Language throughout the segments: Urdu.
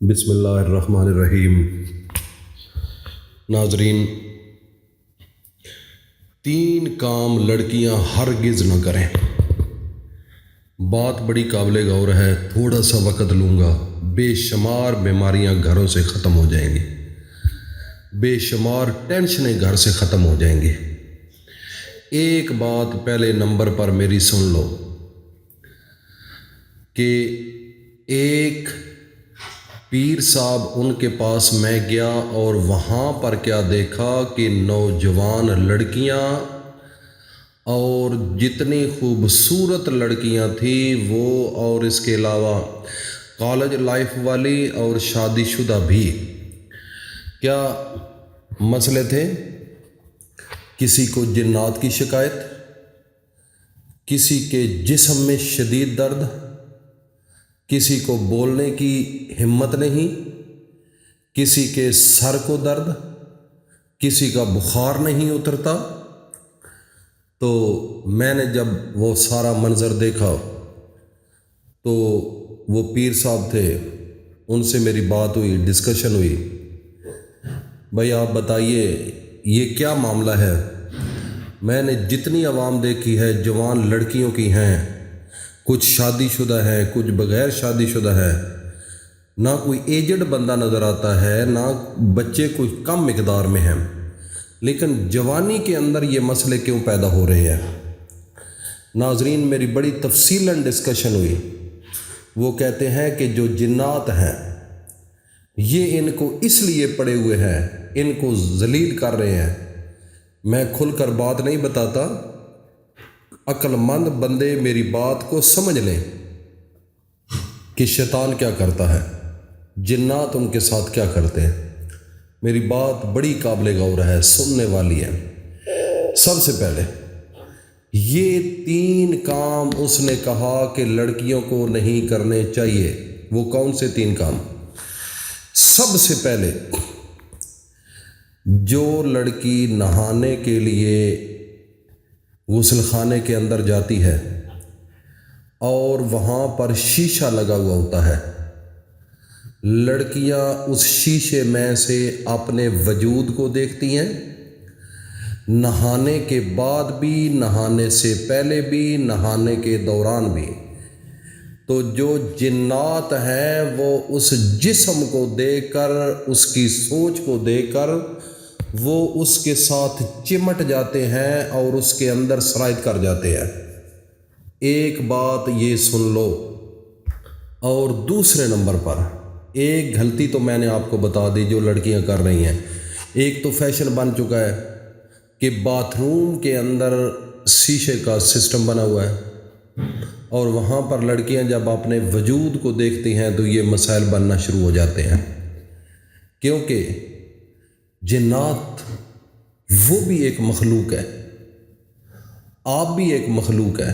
بسم اللہ الرحمن الرحیم۔ ناظرین، 3 کام لڑکیاں ہرگز نہ کریں۔ بات بڑی قابل غور ہے، تھوڑا سا وقت لوں گا، بے شمار بیماریاں گھروں سے ختم ہو جائیں گی، بے شمار ٹینشنیں گھر سے ختم ہو جائیں گی۔ ایک بات پہلے نمبر پر میری سن لو کہ ایک پیر صاحب ان کے پاس میں گیا اور وہاں پر کیا دیکھا کہ نوجوان لڑکیاں اور جتنی خوبصورت لڑکیاں تھیں وہ، اور اس کے علاوہ کالج لائف والی اور شادی شدہ بھی، کیا مسئلے تھے؟ کسی کو جنات کی شکایت، کسی کے جسم میں شدید درد، کسی کو بولنے کی ہمت نہیں، کسی کے سر کو درد، کسی کا بخار نہیں اترتا۔ تو میں نے جب وہ سارا منظر دیکھا تو وہ پیر صاحب تھے، ان سے میری بات ہوئی، ڈسکشن ہوئی، بھائی آپ بتائیے یہ کیا معاملہ ہے؟ میں نے جتنی عوام دیکھی ہے جوان لڑکیوں کی ہیں، کچھ شادی شدہ ہیں، کچھ بغیر شادی شدہ ہیں، نہ کوئی ایجڈ بندہ نظر آتا ہے، نہ بچے کچھ کم مقدار میں ہیں، لیکن جوانی کے اندر یہ مسئلے کیوں پیدا ہو رہے ہیں؟ ناظرین، میری بڑی تفصیلاً ڈسکشن ہوئی۔ وہ کہتے ہیں کہ جو جنات ہیں یہ ان کو اس لیے پڑے ہوئے ہیں، ان کو ذلیل کر رہے ہیں۔ میں کھل کر بات نہیں بتاتا، عقل مند بندے میری بات کو سمجھ لیں کہ شیطان کیا کرتا ہے، جنات ان کے ساتھ کیا کرتے ہیں۔ میری بات بڑی قابل غور ہے، سننے والی ہے۔ سب سے پہلے یہ 3 کام اس نے کہا کہ لڑکیوں کو نہیں کرنے چاہیے۔ وہ کون سے 3 کام؟ سب سے پہلے، جو لڑکی نہانے کے لیے غسل خانے کے اندر جاتی ہے اور وہاں پر شیشہ لگا ہوا ہوتا ہے، لڑکیاں اس شیشے میں سے اپنے وجود کو دیکھتی ہیں، نہانے کے بعد بھی، نہانے سے پہلے بھی، نہانے کے دوران بھی۔ تو جو جنات ہیں وہ اس جسم کو دیکھ کر، اس کی سوچ کو دیکھ کر وہ اس کے ساتھ چمٹ جاتے ہیں اور اس کے اندر سرایت کر جاتے ہیں۔ ایک بات یہ سن لو۔ اور دوسرے نمبر پر ایک غلطی تو میں نے آپ کو بتا دی جو لڑکیاں کر رہی ہیں۔ ایک تو فیشن بن چکا ہے کہ باتھ روم کے اندر شیشے کا سسٹم بنا ہوا ہے، اور وہاں پر لڑکیاں جب اپنے وجود کو دیکھتی ہیں تو یہ مسائل بننا شروع ہو جاتے ہیں، کیونکہ جنات وہ بھی ایک مخلوق ہے، آپ بھی ایک مخلوق ہے،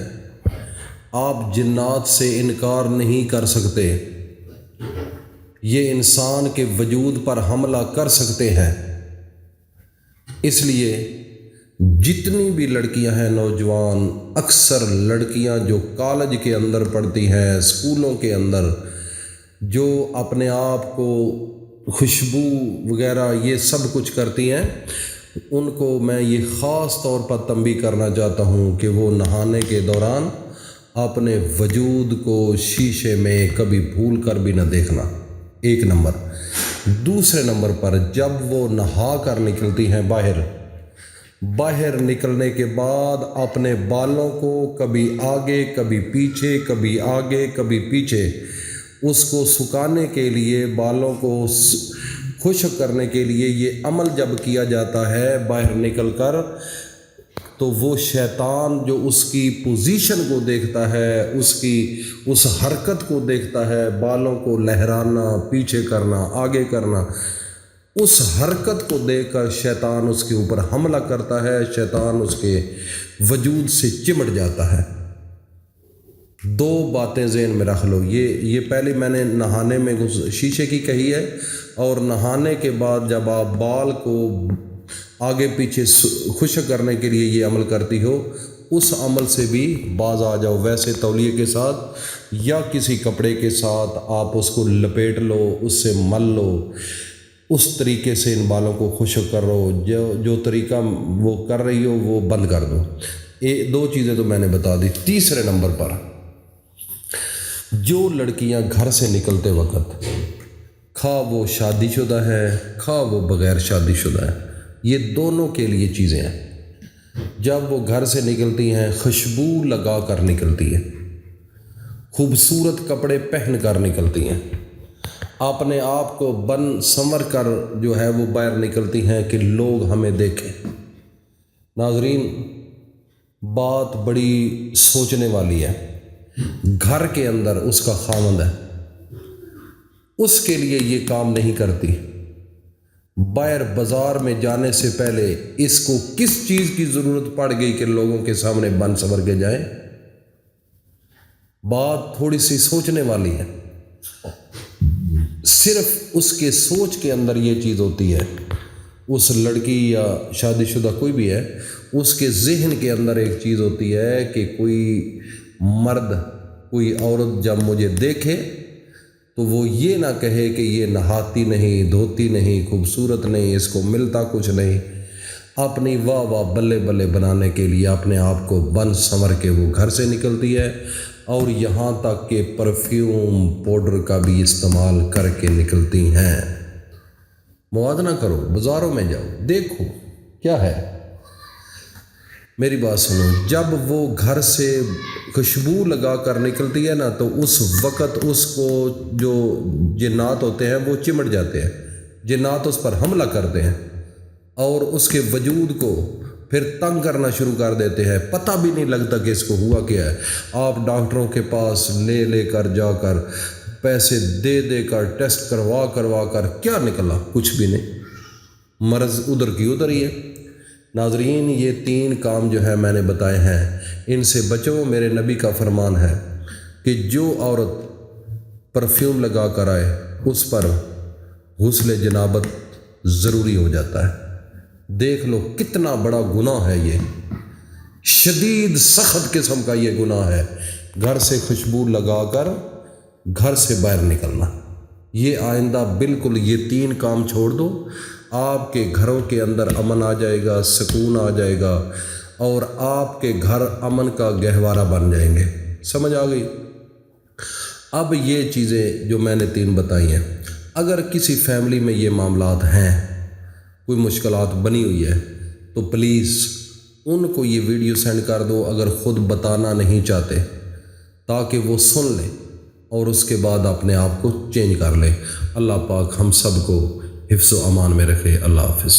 آپ جنات سے انکار نہیں کر سکتے، یہ انسان کے وجود پر حملہ کر سکتے ہیں۔ اس لیے جتنی بھی لڑکیاں ہیں نوجوان، اکثر لڑکیاں جو کالج کے اندر پڑھتی ہیں، اسکولوں کے اندر، جو اپنے آپ کو خوشبو وغیرہ یہ سب کچھ کرتی ہیں، ان کو میں یہ خاص طور پر تنبیہ کرنا چاہتا ہوں کہ وہ نہانے کے دوران اپنے وجود کو شیشے میں کبھی بھول کر بھی نہ دیکھنا، ایک نمبر۔ دوسرے نمبر پر جب وہ نہا کر نکلتی ہیں باہر نکلنے کے بعد اپنے بالوں کو کبھی آگے کبھی پیچھے، کبھی آگے کبھی پیچھے، اس کو سکھانے کے لیے، بالوں کو خشک کرنے کے لیے یہ عمل جب کیا جاتا ہے باہر نکل کر، تو وہ شیطان جو اس کی پوزیشن کو دیکھتا ہے، اس حرکت کو دیکھتا ہے، بالوں کو لہرانا، پیچھے کرنا، آگے کرنا، اس حرکت کو دیکھ کر شیطان اس کے اوپر حملہ کرتا ہے، شیطان اس کے وجود سے چمٹ جاتا ہے۔ 2 باتیں ذہن میں رکھ لو، یہ پہلے میں نے نہانے میں شیشے کی کہی ہے، اور نہانے کے بعد جب آپ بال کو آگے پیچھے خشک کرنے کے لیے یہ عمل کرتی ہو، اس عمل سے بھی باز آ جاؤ، ویسے تولیے کے ساتھ یا کسی کپڑے کے ساتھ آپ اس کو لپیٹ لو، اس سے مل لو، اس طریقے سے ان بالوں کو خشک کرو، جو طریقہ وہ کر رہی ہو وہ بند کر دو۔ دو چیزیں تو میں نے بتا دی۔ تیسرے نمبر پر، جو لڑکیاں گھر سے نکلتے وقت، خواہ وہ شادی شدہ ہے خواہ وہ بغیر شادی شدہ ہے، یہ دونوں کے لیے چیزیں ہیں، جب وہ گھر سے نکلتی ہیں خوشبو لگا کر نکلتی ہیں، خوبصورت کپڑے پہن کر نکلتی ہیں، اپنے آپ کو بن سنور کر جو ہے وہ باہر نکلتی ہیں کہ لوگ ہمیں دیکھیں۔ ناظرین، بات بڑی سوچنے والی ہے۔ گھر کے اندر اس کا خاوند ہے، اس کے لیے یہ کام نہیں کرتی، باہر بازار میں جانے سے پہلے اس کو کس چیز کی ضرورت پڑ گئی کہ لوگوں کے سامنے بن سنور کے جائیں؟ بات تھوڑی سی سوچنے والی ہے۔ صرف اس کے سوچ کے اندر یہ چیز ہوتی ہے، اس لڑکی یا شادی شدہ کوئی بھی ہے، اس کے ذہن کے اندر ایک چیز ہوتی ہے کہ کوئی مرد، کوئی عورت جب مجھے دیکھے تو وہ یہ نہ کہے کہ یہ نہاتی نہیں، دھوتی نہیں، خوبصورت نہیں، اس کو ملتا کچھ نہیں۔ اپنی واہ واہ بلے بلے بنانے کے لیے اپنے آپ کو بن سنور کے وہ گھر سے نکلتی ہے، اور یہاں تک کہ پرفیوم پاؤڈر کا بھی استعمال کر کے نکلتی ہیں۔ موازنہ کرو، بازاروں میں جاؤ، دیکھو کیا ہے۔ میری بات سنو، جب وہ گھر سے خوشبو لگا کر نکلتی ہے نا، تو اس وقت اس کو جو جنات ہوتے ہیں وہ چمٹ جاتے ہیں، جنات اس پر حملہ کرتے ہیں اور اس کے وجود کو پھر تنگ کرنا شروع کر دیتے ہیں، پتہ بھی نہیں لگتا کہ اس کو ہوا کیا ہے۔ آپ ڈاکٹروں کے پاس لے کر جا کر، پیسے دے کر، ٹیسٹ کروا کر کیا نکلا؟ کچھ بھی نہیں، مرض ادھر کی ادھر ہی ہے۔ ناظرین، یہ 3 کام جو ہے میں نے بتائے ہیں، ان سے بچو۔ میرے نبی کا فرمان ہے کہ جو عورت پرفیوم لگا کر آئے اس پر غسل جنابت ضروری ہو جاتا ہے۔ دیکھ لو کتنا بڑا گناہ ہے، یہ شدید سخت قسم کا یہ گناہ ہے، گھر سے خوشبو لگا کر گھر سے باہر نکلنا۔ یہ آئندہ بالکل یہ 3 کام چھوڑ دو، آپ کے گھروں کے اندر امن آ جائے گا، سکون آ جائے گا، اور آپ کے گھر امن کا گہوارہ بن جائیں گے۔ سمجھ آ گئی؟ اب یہ چیزیں جو میں نے 3 بتائی ہیں، اگر کسی فیملی میں یہ معاملات ہیں، کوئی مشکلات بنی ہوئی ہے، تو پلیز ان کو یہ ویڈیو سینڈ کر دو، اگر خود بتانا نہیں چاہتے، تاکہ وہ سن لیں اور اس کے بعد اپنے آپ کو چینج کر لیں۔ اللہ پاک ہم سب کو حفظ و امان میں رکھے۔ اللہ حافظ۔